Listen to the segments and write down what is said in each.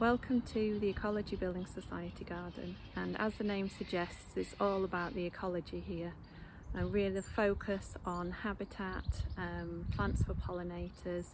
Welcome to the Ecology Building Society garden, and as the name suggests, it's all about the ecology here and really the focus on habitat, plants for pollinators,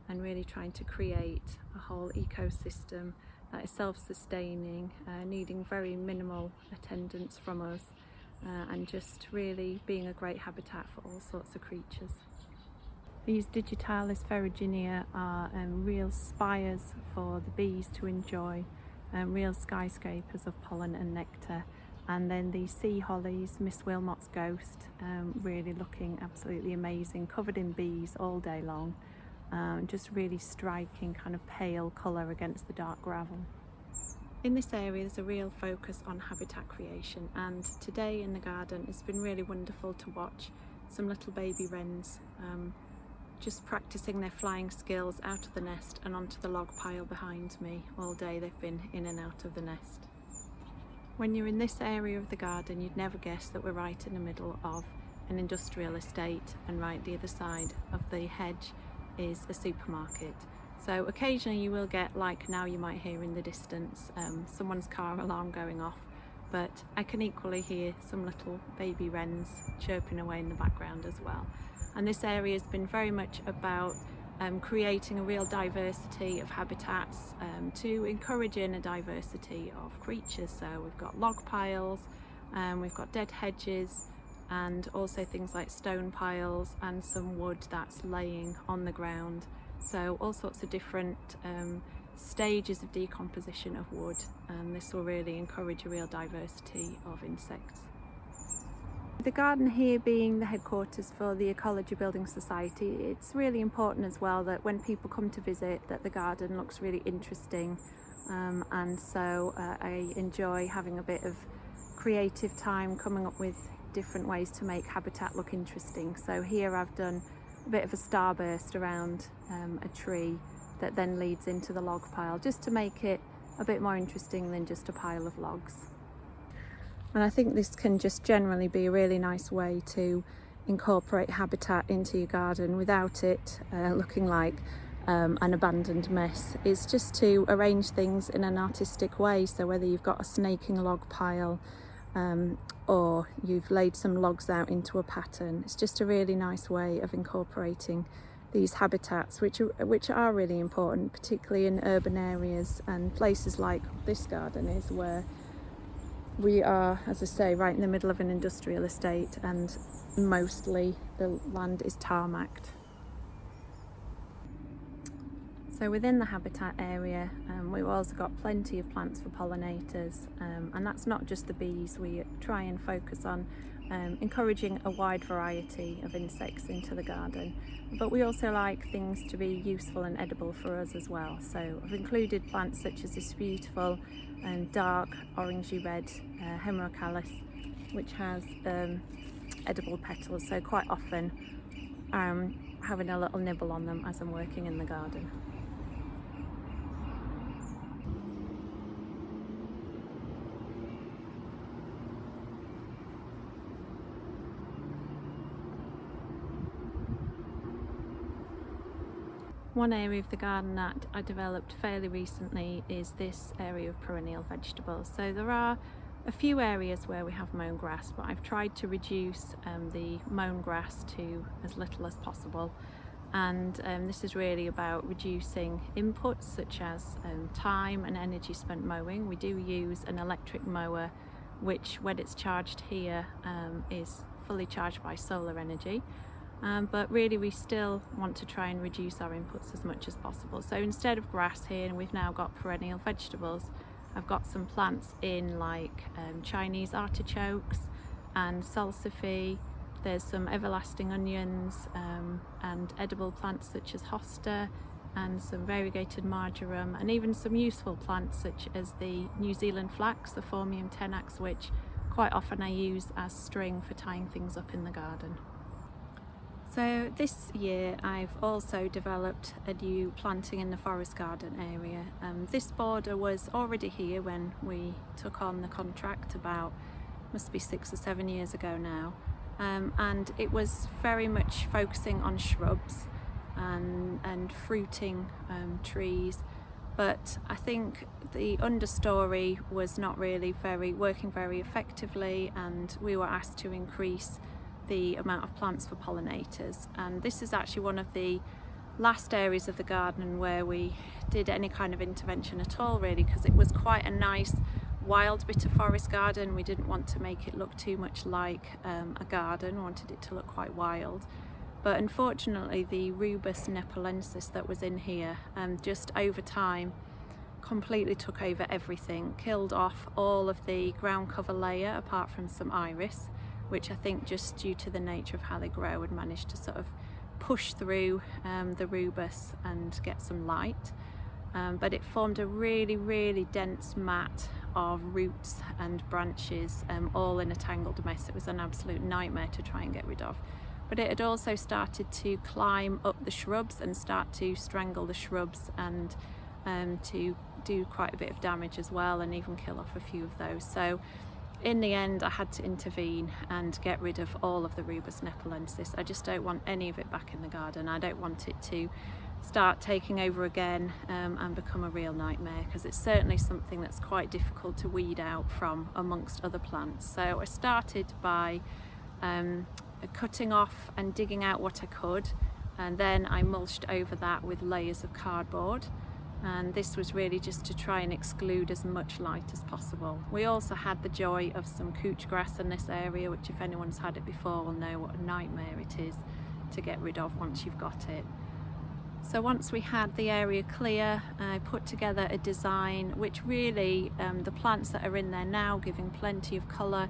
and really trying to create a whole ecosystem that is self-sustaining, needing very minimal attendance from us, and just really being a great habitat for all sorts of creatures. These digitalis ferruginea are real spires for the bees to enjoy, real skyscrapers of pollen and nectar. And then the sea hollies, Miss Wilmot's ghost, really looking absolutely amazing, covered in bees all day long, just really striking kind of pale colour against the dark gravel. In this area there's a real focus on habitat creation, and today in the garden it's been really wonderful to watch some little baby wrens just practicing their flying skills out of the nest and onto the log pile behind me. All day they've been in and out of the nest. When you're in this area of the garden, you'd never guess that we're right in the middle of an industrial estate, and right the other side of the hedge is a supermarket. So occasionally you will get, like now you might hear in the distance, someone's car alarm going off, but I can equally hear some little baby wrens chirping away in the background as well. And this area has been very much about creating a real diversity of habitats, to encourage in a diversity of creatures. So we've got log piles, we've got dead hedges, and also things like stone piles and some wood that's laying on the ground. So all sorts of different stages of decomposition of wood, and this will really encourage a real diversity of insects. The garden here being the headquarters for the Ecology Building Society, it's really important as well that when people come to visit that the garden looks really interesting, and so I enjoy having a bit of creative time coming up with different ways to make habitat look interesting. So here I've done a bit of a starburst around a tree that then leads into the log pile, just to make it a bit more interesting than just a pile of logs. And I think this can just generally be a really nice way to incorporate habitat into your garden without it looking like an abandoned mess. It's just to arrange things in an artistic way. So whether you've got a snaking log pile or you've laid some logs out into a pattern, it's just a really nice way of incorporating these habitats, which are really important, particularly in urban areas and places like this garden is, where we are, as I say, right in the middle of an industrial estate and mostly the land is tarmacked. So within the habitat area we've also got plenty of plants for pollinators, and that's not just the bees. We try and focus on encouraging a wide variety of insects into the garden, but we also like things to be useful and edible for us as well. So I've included plants such as this beautiful and dark orangey red hemerocallis, which has edible petals, so quite often having a little nibble on them as I'm working in the garden. One area of the garden that I developed fairly recently is this area of perennial vegetables. So there are a few areas where we have mown grass, but I've tried to reduce the mown grass to as little as possible. And this is really about reducing inputs such as time and energy spent mowing. We do use an electric mower, which when it's charged here is fully charged by solar energy. But really we still want to try and reduce our inputs as much as possible. So instead of grass here, and we've now got perennial vegetables, I've got some plants in like Chinese artichokes and salsify. There's some everlasting onions and edible plants such as hosta, and some variegated marjoram, and even some useful plants such as the New Zealand flax, the Phormium tenax, which quite often I use as string for tying things up in the garden. So this year I've also developed a new planting in the forest garden area. This border was already here when we took on the contract about, must be 6 or 7 years ago now, and it was very much focusing on shrubs and fruiting trees, but I think the understory was not really working very effectively, and we were asked to increase the amount of plants for pollinators. And this is actually one of the last areas of the garden where we did any kind of intervention at all, really, because it was quite a nice wild bit of forest garden. We didn't want to make it look too much like a garden, we wanted it to look quite wild. But unfortunately the Rubus nepalensis that was in here just over time completely took over everything, killed off all of the ground cover layer apart from some iris, which I think just due to the nature of how they grow had managed to sort of push through the Rubus and get some light. But it formed a really dense mat of roots and branches, all in a tangled mess. It was an absolute nightmare to try and get rid of. But it had also started to climb up the shrubs and start to strangle the shrubs, and to do quite a bit of damage as well, and even kill off a few of those. So in the end I had to intervene and get rid of all of the Rubus nepalensis. I just don't want any of it back in the garden. I don't want it to start taking over again and become a real nightmare, because it's certainly something that's quite difficult to weed out from amongst other plants. So I started by cutting off and digging out what I could, and then I mulched over that with layers of cardboard, and this was really just to try and exclude as much light as possible. We also had the joy of some couch grass in this area, which if anyone's had it before will know what a nightmare it is to get rid of once you've got it. So once we had the area clear, I put together a design which really, the plants that are in there now, giving plenty of colour,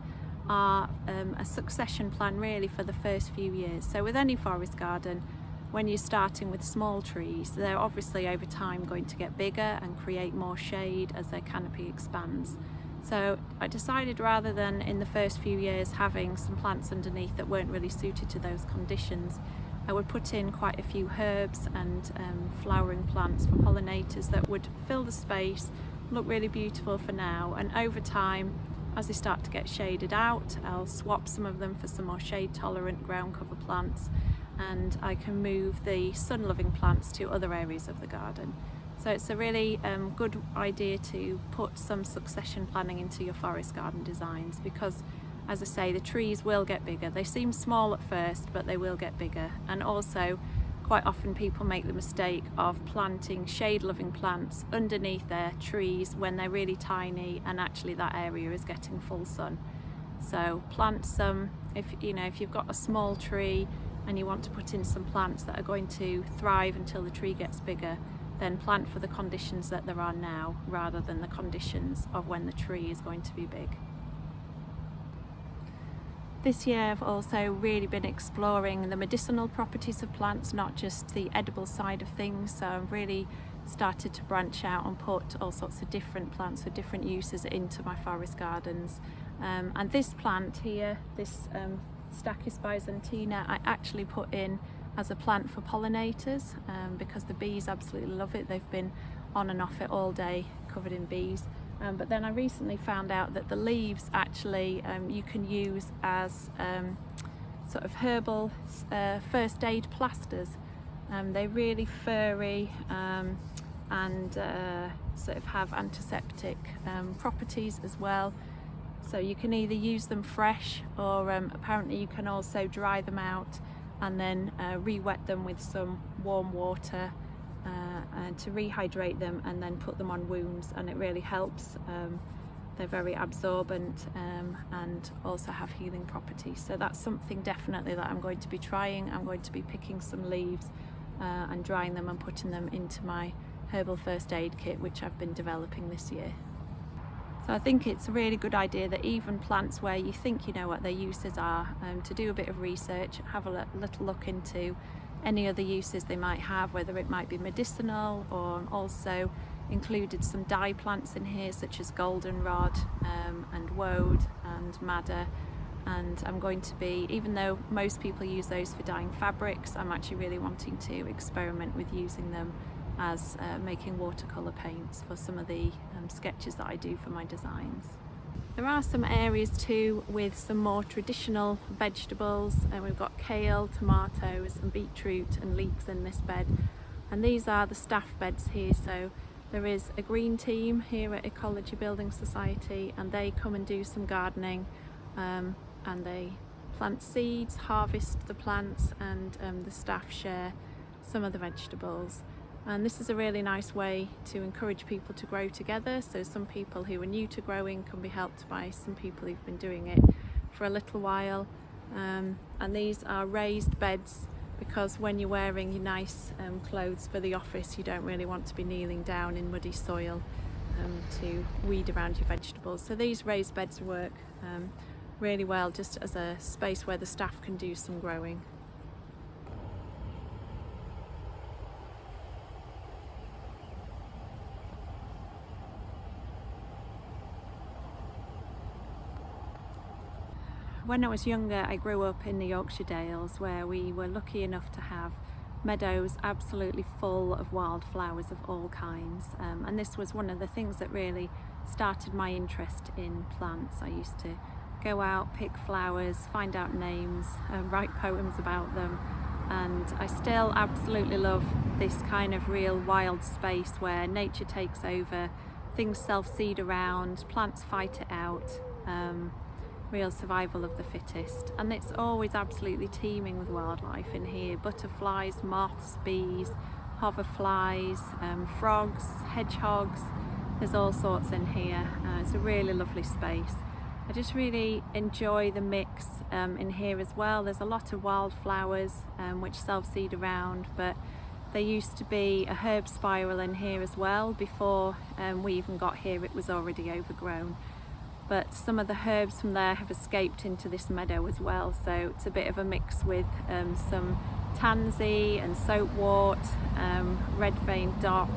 are a succession plan really for the first few years. So with any forest garden, when you're starting with small trees, they're obviously over time going to get bigger and create more shade as their canopy expands. So I decided, rather than in the first few years having some plants underneath that weren't really suited to those conditions, I would put in quite a few herbs and flowering plants for pollinators that would fill the space, look really beautiful for now, and over time, as they start to get shaded out, I'll swap some of them for some more shade tolerant ground cover plants, and I can move the sun loving plants to other areas of the garden. So it's a really good idea to put some succession planning into your forest garden designs, because as I say, the trees will get bigger. They seem small at first, but they will get bigger. And also quite often people make the mistake of planting shade loving plants underneath their trees when they're really tiny, and actually that area is getting full sun. So plant some, if you've got a small tree and you want to put in some plants that are going to thrive until the tree gets bigger, then plant for the conditions that there are now rather than the conditions of when the tree is going to be big. This year I've also really been exploring the medicinal properties of plants, not just the edible side of things. So I've really started to branch out and put all sorts of different plants for different uses into my forest gardens. And this plant here, this Stachys byzantina, I actually put in as a plant for pollinators because the bees absolutely love it. They've been on and off it all day, covered in bees. But then I recently found out that the leaves actually you can use as sort of herbal first aid plasters. They're really furry and sort of have antiseptic properties as well. So you can either use them fresh, or apparently you can also dry them out and then re-wet them with some warm water to rehydrate them, and then put them on wounds, and it really helps. They're very absorbent and also have healing properties. So that's something definitely that I'm going to be trying. I'm going to be picking some leaves and drying them and putting them into my herbal first aid kit, which I've been developing this year. So I think it's a really good idea that even plants where you think you know what their uses are, to do a bit of research, have a little look into any other uses they might have, whether it might be medicinal, or also included some dye plants in here such as goldenrod and woad and madder. And I'm going to be, even though most people use those for dyeing fabrics, I'm actually really wanting to experiment with using them as making watercolour paints for some of the sketches that I do for my designs. There are some areas too with some more traditional vegetables, and we've got kale, tomatoes and beetroot and leeks in this bed, and these are the staff beds here. So There is a green team here at Ecology Building Society, and they come and do some gardening, and they plant seeds, harvest the plants, and the staff share some of the vegetables. And this is a really nice way to encourage people to grow together, so some people who are new to growing can be helped by some people who've been doing it for a little while. And these are raised beds, because when you're wearing your nice clothes for the office, you don't really want to be kneeling down in muddy soil to weed around your vegetables. So these raised beds work really well just as a space where the staff can do some growing. When I was younger, I grew up in the Yorkshire Dales, where we were lucky enough to have meadows absolutely full of wildflowers of all kinds, and this was one of the things that really started my interest in plants. I used to go out, pick flowers, find out names, write poems about them, and I still absolutely love this kind of real wild space where nature takes over, things self-seed around, plants fight it out. Real survival of the fittest, and it's always absolutely teeming with wildlife in here. Butterflies, moths, bees, hoverflies, frogs, hedgehogs, there's all sorts in here. It's a really lovely space. I just really enjoy the mix in here as well. There's a lot of wildflowers which self-seed around, but there used to be a herb spiral in here as well. Before we even got here, it was already overgrown. But some of the herbs from there have escaped into this meadow as well, so it's a bit of a mix with some tansy and soapwort, red vein dock,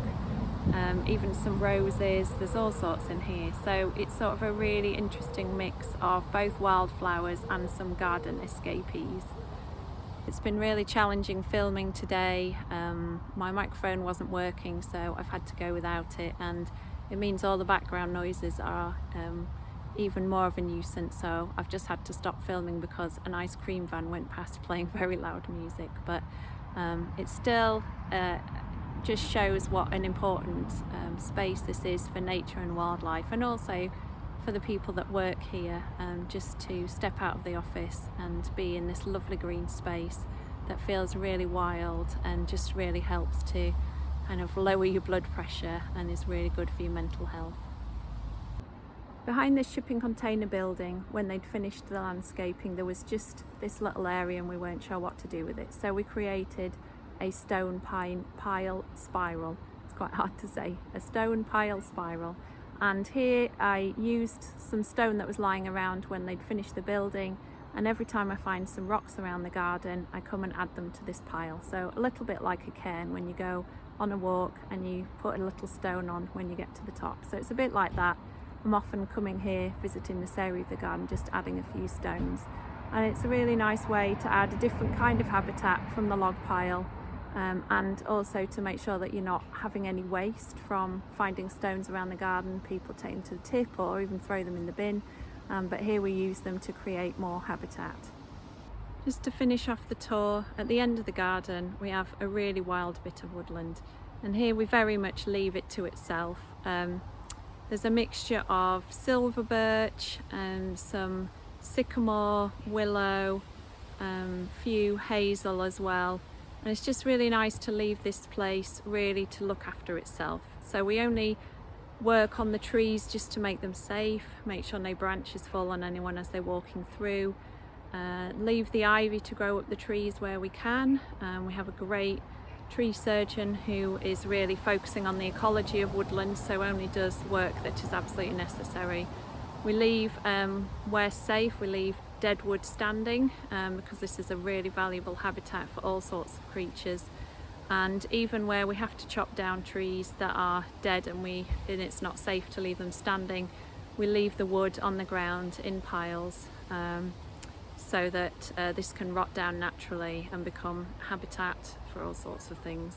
even some roses. There's all sorts in here, so it's sort of a really interesting mix of both wildflowers and some garden escapees. It's been really challenging filming today. My microphone wasn't working, so I've had to go without it, and it means all the background noises are even more of a nuisance, so I've just had to stop filming because an ice cream van went past playing very loud music. But it still just shows what an important space this is for nature and wildlife, and also for the people that work here, just to step out of the office and be in this lovely green space that feels really wild and just really helps to kind of lower your blood pressure and is really good for your mental health. Behind this shipping container building, when they'd finished the landscaping, there was just this little area and we weren't sure what to do with it. So we created a stone pile spiral. It's quite hard to say, a stone pile spiral. And here I used some stone that was lying around when they'd finished the building, and every time I find some rocks around the garden, I come and add them to this pile. So a little bit like a cairn when you go on a walk and you put a little stone on when you get to the top. So it's a bit like that. I'm often coming here, visiting this area of the garden, just adding a few stones. And it's a really nice way to add a different kind of habitat from the log pile, and also to make sure that you're not having any waste from finding stones around the garden. People take them to the tip or even throw them in the bin, but here we use them to create more habitat. Just to finish off the tour, at the end of the garden we have a really wild bit of woodland, and here we very much leave it to itself. There's a mixture of silver birch and some sycamore, willow, few hazel as well, and it's just really nice to leave this place really to look after itself. So we only work on the trees just to make them safe, make sure no branches fall on anyone as they're walking through, leave the ivy to grow up the trees where we can. We have a great tree surgeon who is really focusing on the ecology of woodland, so only does work that is absolutely necessary. We leave, where safe, we leave dead wood standing, because this is a really valuable habitat for all sorts of creatures. And even where we have to chop down trees that are dead and it's not safe to leave them standing, we leave the wood on the ground in piles, so that this can rot down naturally and become habitat for all sorts of things.